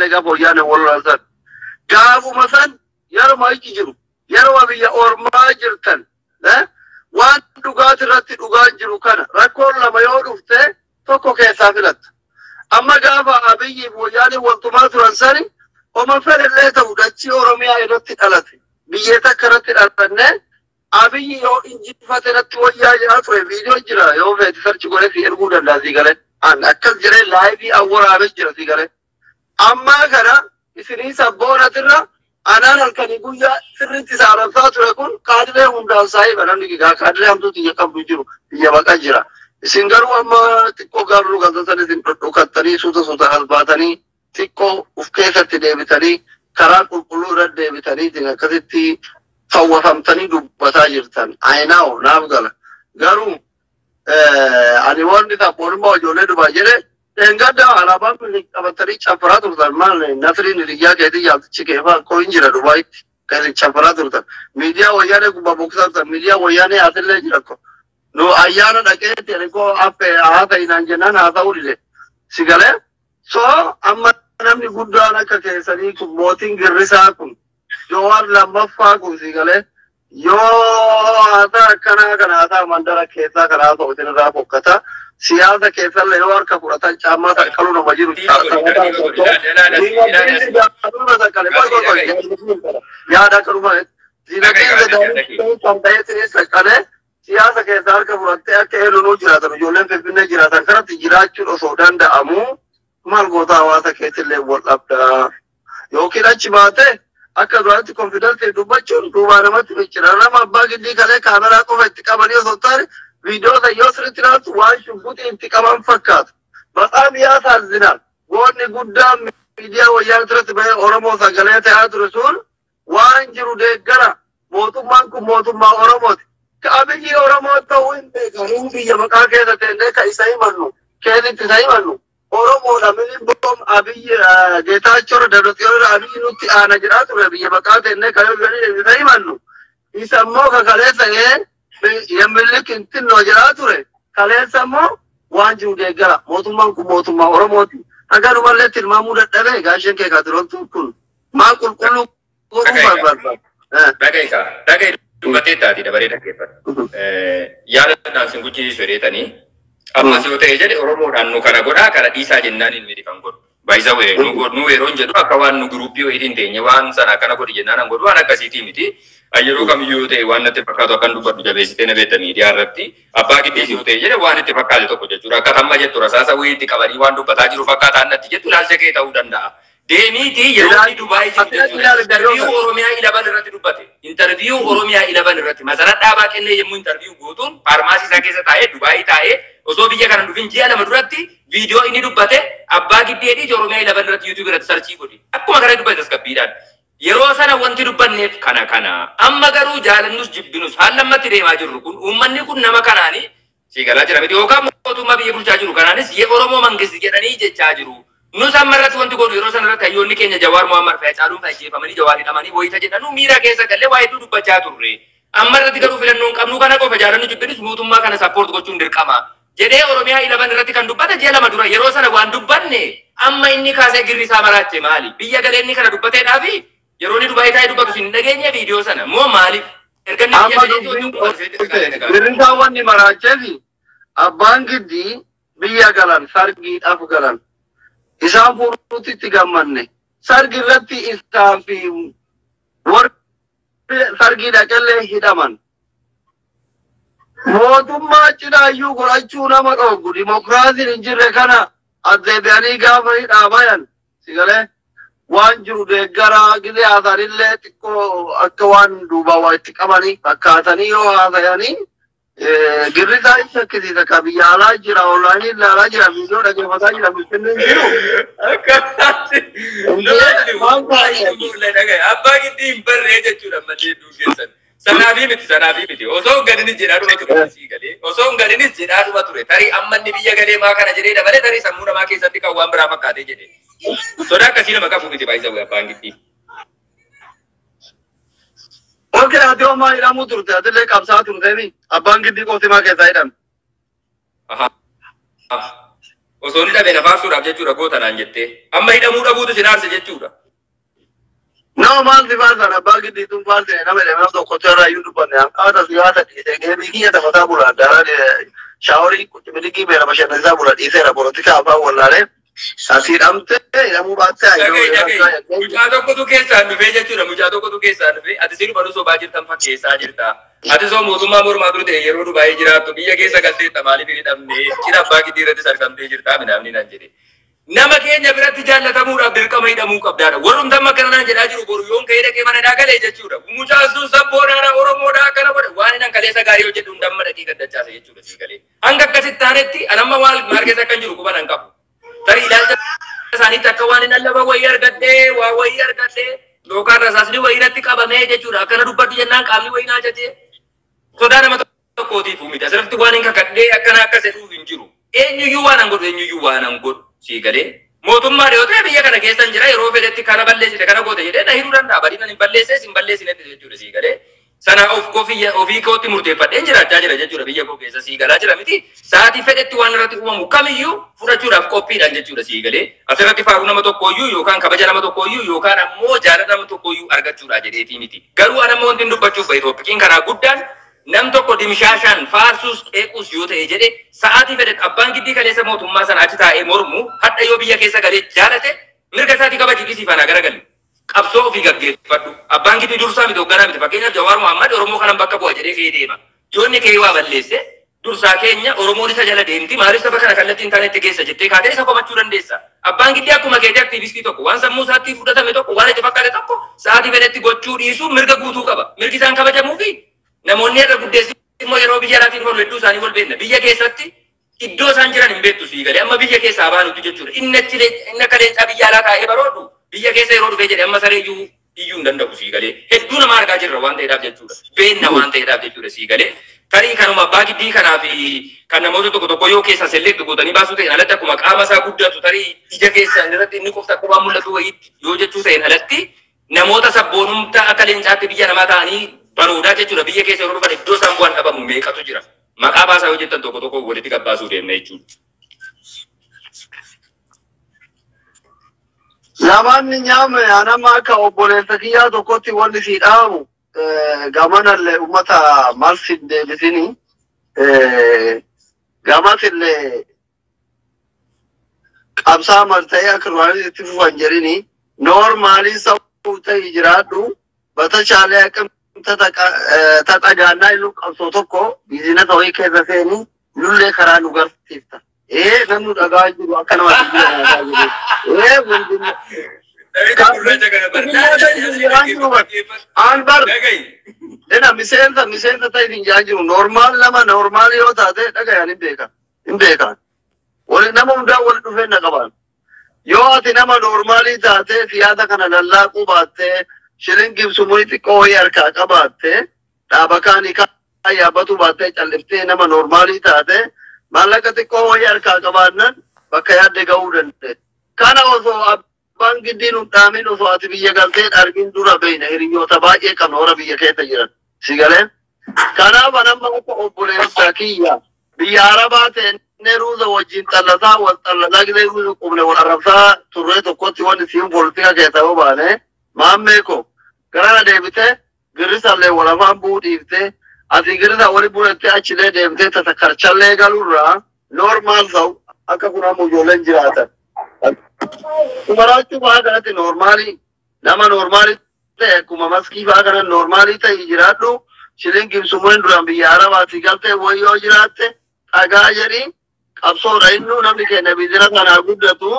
lega boyane wala san gabu masan yaro ma iki jiru yaro wa biya orma jirtan waan dhugaati irratti dhugaan jiru kana rakkoon lama yoo dhufte tokko keessaa filatta amma gaafa abiyyi boyane waltumaa turan sani oma fedhellee ta'u dachii oromiyaa irratti dhalate biyya takka irratti dhalanne abiyyi yoo injifate irratti wayyaa jira ture viidiyoo jira yoo feeti sarchi godhe fi erguu danda'a sigale an akkas jiree laayivii awwaraabee jira sigale amma kana isinii sabboonatirra anaan halkanii guyyaa sirriitti saarabsaa ture kun kaadilee hundaan saahiba namni gigaa kaadilee hamtuuti iyya qabdu jiru biyya baqa jira isin garuu amma xiqqoo gaarruu galtatan isin dhodhokattanii suuta hasbaatanii xiqqoo uf keessatti deebitanii karaa qulqulluu irra deebitanii akkasitti fawwafamtanii dubbataa jirtan ayinaawo naaf gala garuu ani wanni taphoonuma ijoollee dhufaa jedhe engadda alaabaan kun qabatanii champaraa turtan maal nasriin hiriyyaa keetii yaaltichi keefaa koo hin jira Dubaayitti kan champaraa turtan miidiyaa wayyaanee gubbaa boksatan miidiyaa wayyaanee haasillee jira ko no ayyaana dhaqeetti ani koo affe haa ta'inaan jennaan haa ta'uu dide sigalee so amma namni guddaan akka keessanii kun mootiin girrisaa kun Jawar lammaffaa kun sigalee yoo haata akkanaa kana haata mandara keessaa karaa ta'u isinirraa bokkata siyaasa keessallee yoo harka fudhatan caammaa saqqaluu nama jiru yaada akka dhufa dinagdee saqqalee siyaasa keessaa harka fudhattee akka heelunuu jiraatan ijoolleen finfinnee jiraatan kanatti jiraachuun osoo danda'amu maal goota hawaasa keessillee wal dhabdaa yookiin achi baatee akka duraatti konfidantii dubbachuun duubaa namatti fichira nama abbaa giddii kalee kaameraa qofa itti qabanii osoo taane viidiyoo yoo sirriitti ilaaltu waan shubbutii itti qaban fakkaatu baqaan yaasaalzinaan goonni guddaan miidiyaa wayyaa irratti bahee Oromoo sagalee ta'aa ture sun waan jiru deeggara mootummaan kun mootummaa Oromooti ka abiyyi Oromoo ta'uu hin beekamu biyya maqaa keessa teennee ka isa himannu keessitti isa himannu Oromoodha minimum abiyyi Geetaachoo Dadotiyoo abiyyi nutti aana jedhaa ture biyya maqaa teennee ka isa himannu isa immoo kakalee ta'ee yemmillik intinnoo jedhaa ture kaleessa immoo waan jiru deeggara mootummaan kun mootummaa Oromooti hagalumallee tilmaamuu dadhabee gaasheen kee kaatirooltuun kun maan qulqulluu godhuu barbaada. Dhaga'e dubbatee taati dabaree dhaggeeffatu. Yaada sin guchisiisu jedheetanii ammas yoo ta'e jedhe Oromoodhaan nu kana godhaa kana dhiisaa jennaan hin miti kan godhu. Baay'isa wayee nu yeroon jedhu akka waan nu guruuppii wayii hin teenye waan sana akkana godhi jennaan godhu waan akkasiitii miti. Yeroo kamiyyuu ta'e waan natti fakkaatu akkan dubbadhu jabeessitee na beekta miidiyaa irratti abbaa giddeessi yoo ta'e jedhe waan itti fakkaate tokko jechuudha. Akka tamma jettu rasaasa wayii itti qabanii waan dubbataa jiru fakkaataan natti jettu ilaalcha kee ta'uu danda'a. Deemiitii yeroo inni Dubaayii jiru jechuudha. Intarviyuu Oromiyaa 11 irratti dubbate. Intarviyuu Oromiyaa 11 irratti masara dhaabaa kennee yommuu intarviyuu gootuun faarmaasii isaa keessa taa'ee Dubaayii taa'ee osoo biyya kana dhufin ji'a lama duratti viidiyoo inni dubbate abbaa giddeetii Oromiyaa 11 irratti yuutuubii irratti sarchii godhe. Akkuma kana dubbate tasgabbiidhaan. Yeroo sana wanti dubbanneef kana amma garuu jaalannus jibbinus haallammatti deemaa jirru kun uummanni kun nama kanaanii siigalaa jira miti yookaan mootummaa biyya bulchaa jiru kanaanis Oromoo mangisti jedhanii jechaa jiru. Nus amma irratti wanti godhu yeroo sana irratti hayyoonni keenya Jawaar Mohammad Fayyaaluun ajjeefamanii Jawaar hidhamanii wayita jedhanu miira keessa galee waa hedduu dubbachaa turre. Amma irratti garuu filannoon qabnu kana qofa jaalannu jibbinis mootummaa kana sappoort gochuun dirqama. Jedhee Oromiyaa 11 irratti kan dubbata ji'a lama dura yeroo sana waan dubbanne amma inni kaasee girrisaa maraache maali? Biyya galee inni kana dubbateedhaafi yeroo ni Dubaayii taa'ee dubbatu sin dhageenya viidiyoo sana moo maaliif? Erganni girrisaa wanni maraacheefi abbaan giddii biyya galan sargiidhaaf galan isaan furuutti itti gammanne sargi irratti isaan fi warri sargii dhaqallee hidhaman mootummaa cinaayyuu godhachuu nama dhoogu dimokiraasiin hin jirre kana addeebi'anii gaafa hidhaabayan sigalee waan jiru deeggaraa gilee haasanillee xiqqoo akka waan duubaa waa itti qabanii fakkaatanii yoo haasayanii girrisaa hin shakkisiisa ka biyya alaa jira onlaayinii ilaalaa jira viidiyoo dhaggeeffataa jira finfinneen jiru. Abbaa giddii hin barree jechuudha malee hedduu keessan. Sanaafi miti osoo gadinis jedhaa dhuma ture sii galee osoo gadinis jedhaa dhuma ture tarii amma inni biyya galee maa kana jedhee dabalee tarii sammuu namaa keessatti kan waan biraa fakkaatee jedhee. Sodaa akkasii nama qabu miti baay'isa abbaan giddii. Oke, ati oma hidhamuu turte, atillee qabsaa turteemi. Abbaan giddii qofti maa keessaa hidhame. Osoo ni dhabe nafaasuudhaaf jechuudha gootanaan jettee. Amma hidhamuu dhabuutu sin aarse jechuudha. No man si pasa na bagi di tum pasa na me na to kotara yundu pa na ada siasa di de mi ya ta fata bula dara de shauri ku me di me na basha na za bula di sera politika ba wala le asir amte na mu batte ayo mujado ko tu keessa nu be jechuudha mujado ko tu keessa nu be ati siru baru so baajir tan fakkeessaa jirta ati so mootummaa mormaa dur ta'e yeroo dubaayee jiraattu biyya keessa galtee tamaaliif hidhamne cina abbaa gidii irratti sarkamtee jirta midhaamni nan jedhe. Nama keenya biratti jaallatamuudhaaf dirqama hidhamuu qabdaadha. Warrumti amma kana naan jedhaa jiru boru yoon ka'ee dhaqee mana dhaagalee jechuudha. Mucaasuun sabboodhaadha Oromoodhaa akkana godhe waan inni kaleessa gaarii hojjedhu hundamma dhaqii gaddachaase jechuudha sii galee. Hanga akkasitti taanetti anamma maal keessa akkan jiru quban hin qabu. Tarii ilaalcha isaaniitti akka waan inni lafa wayii argadhee waa wayii argadhee yookaan rasaasni wayii irratti qabamee jechuudha. Akkana dubbadhu jennaan qaamni wayii naa jatee sodaa nama tokkootiif uumite. Asirratti waan hin kakadhee akkana akkas jedhuuf hin jiru. Eenyuyyuu waan hin godhu eenyuyyuu waan hin godhu. Si gale mootummaa dhiyoote biyya kana keessan jira yeroo fedhetti kana balleessite kana goote jedhee na hidhuu danda'a badii nan hin balleessee sin balleessinetti jechuudha si gale sana ofii kootti murteeffadheen jiraachaa jira jechuudha biyya koo keessa si galaa jira miti sa'aatii fedhetti waan irratti uumamu kamiyyuu fudhachuudhaaf qophiidhaan jechuudha si gale asirratti faaruu nama tokkooyyuu yookaan kabaja nama tokkooyyuu yookaan ammoo jaalala nama tokkooyyuu argachuudha jedheetii miti garuu anammoo wanti hin dubbachuuf bahe Itoophiyiin kanaa guddaan nam tokko dimshaashaan faarsuus qeequus yoo ta'e jedhe sa'aatii fedhet abbaan giddii kaleessa mootummaa sana achi taa'ee mormu hadha yoo biyya keessa galee jaalate mirga isaatii kabachiisiifana garagalli qabsoo ofii gaggeeffadhu abbaan giddii dursaa miti hoogganaa miti fakkeenyaaf Jawaar Mohammad Oromoo kanan bakka bu'a jedhee ka'ee deema joonni ka'ee waa balleesse dursaa keenya Oromoon isa jala deemti maaliif saba kana kallattii intarneetti keessa jettee kaatee isa komachuu dandeessa abbaan giddii akkuma keetii aktiivistii tokko waan sammuu isaatti fudhatame tokko waan itti fakkaate tokko sa'aatii fedhetti gochuu dhiisuu mirga guutuu qaba mirgi isaan kabajamuufi namoonni irra guddeessi immoo yeroo biyya alaatiin wal hedduu isaanii wal beekna biyya keessatti iddoo isaan jiran hin beektu sii galee amma biyya keessaa baanutti jechuudha inni akka leencaa biyya alaa taa'ee baroodu biyya keessa yeroo dhufee jedhe amma saree iyyuu hin danda'u sii galee hedduu nama argaa jirra waan ta'eedhaaf jechuudha beenna waan ta'eedhaaf jechuudha sii galee tarii kanuma abbaa giddii kanaa fi kan namoota tokko tokko yoo keessa selleetti gootanii baasuu ta'een alatti akkuma qaama isaa guddatu tarii ija keessa irratti inni qofti akkuma mul'atu wayiitti yoo jechuu ta'een alatti namoota sabboonumtaa akka leencaatti biyya namaa ta'anii baruudaa jechuudha biyya keessa yeroo dhufan iddoo isaan bu'an dhabamu meeqatu jira maqaa baasaa yoo jettan tokko tokko walitti qabbaasuu deemna jechuudha. Lamaan nyaame anama akka obboleessa kiyyaa tokkotti wanni si dhaamu gamanallee uummata marsin deebisini gamatillee qabsaa marta'ee akka ruwaanis itti fufan jedhini noormaalii sa'uu ta'e jiraadhu batashaalee akka tatagaannaa illu qabsoo tokko biizinasa wayii keessa seeni lullee karaa nu garsiifta. Namni dhagaa jiru akka nama miseensa ta'e hin jiru normaal nama normaal yoo taate dhagayaan hin beekan. Wali nama hundaa wal dhufee na qaban. Yoo ati nama normaalii taate siyaasa kana lallaaquu baattee shilingiif sumuni xiqqoo wayii harkaa qabaatte dhaaba kaanii kaa yaabbatu baattee calliftee nama normaalii taate maallaqa xiqqoo wayii harkaa qabaannan bakka yaadde ga'uu danda'e. Kana osoo abbaan giddiin hin dhaamin osoo ati biyya galtee argin dura beeyna hiriyoota baay'ee qabna warra biyya keessa jiran. Si galee? Kanaaf anamma akka obboleessa kiyya biyya Arabaa ta'e ruuza wajjin xallataa wal xallataa gidee ruuza qubne wal arrabsaa turree tokkotti wanni siin politika keessa yoo baane maammee ko garana deebite girrisallee wal afaan bu'uu dhiiftee ati girrisa wali bu'ettee achilee deemtee tatakarchallee galurraa normaal ta'u akka kunamu ijoolleen jiraatan. Kumaraachuu fa'aa kanatti normaalii nama normaalii ta'e akkuma maskii fa'aa kana normaalii ta'e jiraadhu shilingiif sumuun duraan biyya Arabaatti galtee wayyoo jiraatte dhagaa jedhii qabsoodha innuu namni keenya biizina kanaa guddatu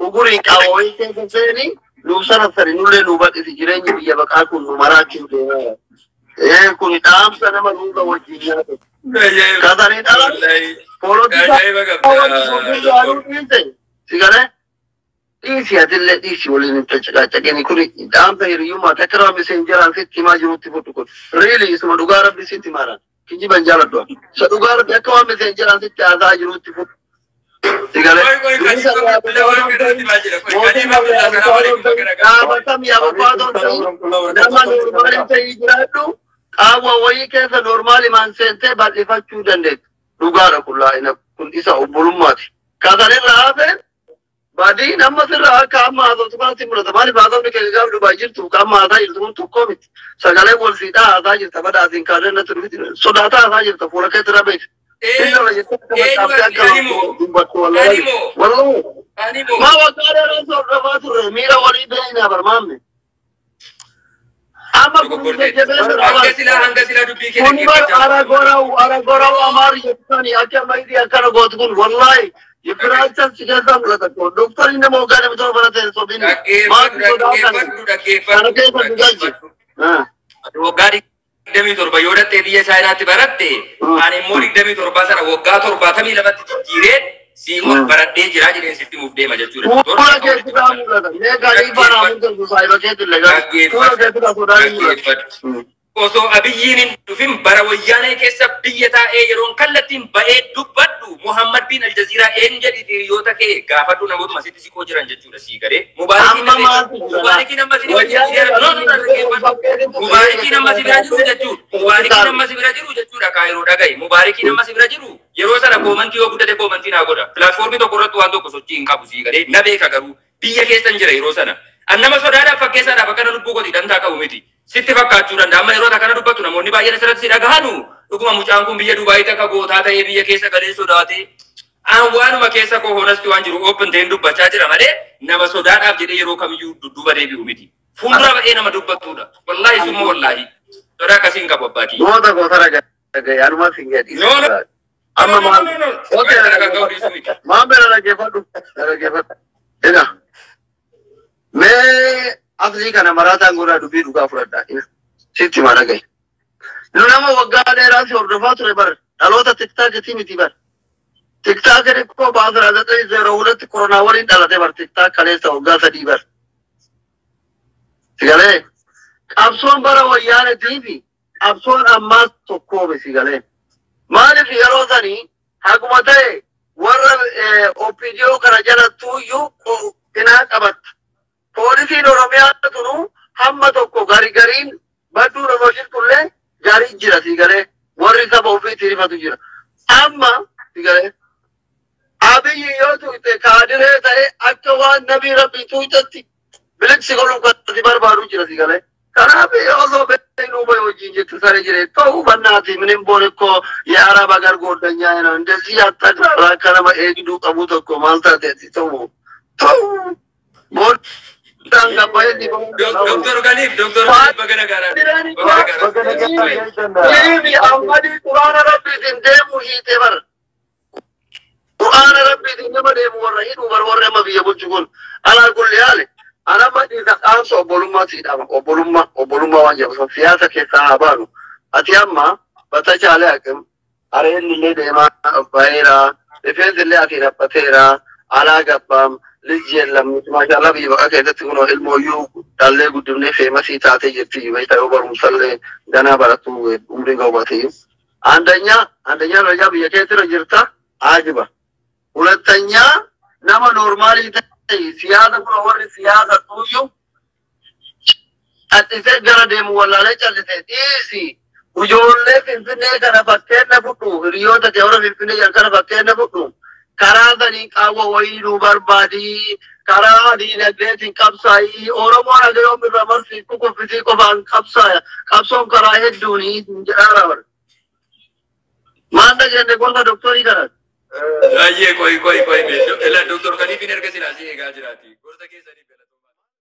uguriin qaba wayii keessa seeni nuuf sarassari nullee nu badhisi jireenyi biyya baqaa kun nu maraachuu deemaa. Kun dhaamsa nama dhuunfa wajjin nyaatu. Kasanii dhalan poolotikaa si galee dhiisi atillee dhiisi waliin itti caqacaqeni kun dhaamsa hiriyyummaa takka nama miseenjeraan sitti himaa jirutti fudhu kun riili isuma dhugaa rabbi sitti himaadhaan kijiban jaaladhu isa dhugaa rabbi akka waan miseenjeraan sitti haasaa jirutti fudhu. Si galee dhaabatam yaababbaatoon ta'u nama normaalii ta'ii jiraadhu qaawwa wayii keessa normaali maan seentee bal'ifachuu dandeettu dhugaadha kun laa'ina kun isa obbolummaati. Katani rafe badi nama sirra kama ado tuma timur tamani bado ni ke gab du bajir tu kama ada ilmu tu komit sagale bol sida ada jir tabada azin kare na tu sodata ada jir ta pura ke terabe ما وقال رسول رفاته ميرا ولي بينا برمامي أما أرا أمار يبتاني أكا ما يدي أكا نقول والله يبرا أجل سيجازم لتكو دكتور إنه موقعني بطور براتين صوبيني ما تقول demi torba yoo dhatte biyya saayinaatti baratte ani immoo 27 sana waggaa 70 lamatti jijjiireen siimon baradhee jira jedheen sitti muuf deema jechuudha. Fuula keetti dhaamuu dha. Mee gaarii baraa mun saayiba keetti illee gaarii. Fuula keetti dhaamuu osoo abiyyiin hin dhufin bara wayyaanee keessa biyya taa'ee yeroon kallattiin ba'ee dubbadhu Muhammad bin Aljaziiraa een jedhi hiriyoota kee gaafadhu namootuma sitti siqoo jiran jechuudha sii garee. Mubaarikiin amma si bira jiru jechuudha. Mubaarikiin amma si bira jiru jechuudha kaayiroo dhaga'i. Mubaarikiin amma si bira jiru yeroo sana koomantii yoo guddate koomantii naa godha. Pilaatfoormii tokko irratti waan tokko sochii hin qabu sii garee. Na beeka garuu biyya keessan jira yeroo sana. Annama sodaadhaaf fakkeessaadhaaf akkana lubbuu kooti dantaa qabu miti. Sitti fakkaachuu danda'a amma yeroo akkana dubbatu namoonni baay'een asirratti si dhagahanu dhuguma mucaan kun biyya Dubaayii takka gootaa ta'ee biyya keessa galee sodaatee waanuma keessa koo hoonasti waan jiru open ta'een dubbachaa jira malee nama sodaadhaaf jedhee yeroo kamiyyuu dudduuba deebi'u miti. Fuuldura ba'ee nama dubbattuudha. Wallaahi summa wallaahi sodaa akkasiin qabu abbaatii. Goota goota ragaa yaaduma fingeedhi. Amma maal bira dhaggeeffadhu. Egaa mee asli kana marataan gurraa dubbii dhugaa fudhadhaa sitti maa dhagaye. Nu nama waggaa dheeraa si hordofaa ture bar dhaloota tiktaakitii miti bar. Tiktaakii koo baasira zaxanii zeeroo hulatti koronaa waliin dhalate bar tiktaak kaleessa waggaa 3 bar. Sigalee qabsoon bara wayyaanetii fi qabsoon ammaas tokkoome sigalee. Maaliif yeroo sanii haguma ta'e warra OPDO kana jala tuuyyuu cinaa qabatta. Poolisiin Oromiyaa tunu hamma tokko gariin badduu nama jirtullee gaarii jira sigalee warri saba ofiitti rifatu jira. Amma sigalee abiyyi yoo tuute kaadiree ta'e akka waan nabii rabbii tuutetti biliksi godhuuf kan barbaadu jira sigalee. Kanaaf osoo beeknuu bahe wajjin jettu sare jire ta'uu bannaati minin boonekko yaara bagar godhanyaa jira. Ndesii attagraarraa akka nama eegduu qabu tokko maal taateeti ta'uu boon Doktor Galif bagana gara. Ini Ahmadi Quran Rabbi dendemu hite bar. Quran Rabbi dendemu demu warrahidu warra ma biya bulchukun. Ala kulli hal. Ana madi zakan so bolumma sidama obolumma wanja so siyasa ke sahabanu. Ati amma bata chale akem are nille dema baira defendille ati rapatera ala gabbam Lijelam masalah biwa kita tunggu ilmu yu dalle gudune famous itaate jirti baita over musalle dana baratu umri gawati andanya raja biya ketira jirta ajiba ulatanya nama normali siyasa pro warri siyasa tuyu atise gara demu wallale chalite isi ujolle finfine kana fakkenna futu riyota jawra finfine kana fakkenna futu Karadani kawa wailu barbadi karadi nagretin kapsai oromo nagayo miramar fiku ko fisiko ban kapsaya kapson karahe duni jarabar manda jende konda doktori karat ye koi me ela doktor kani finer ke silasi ega jirati gorda ke sari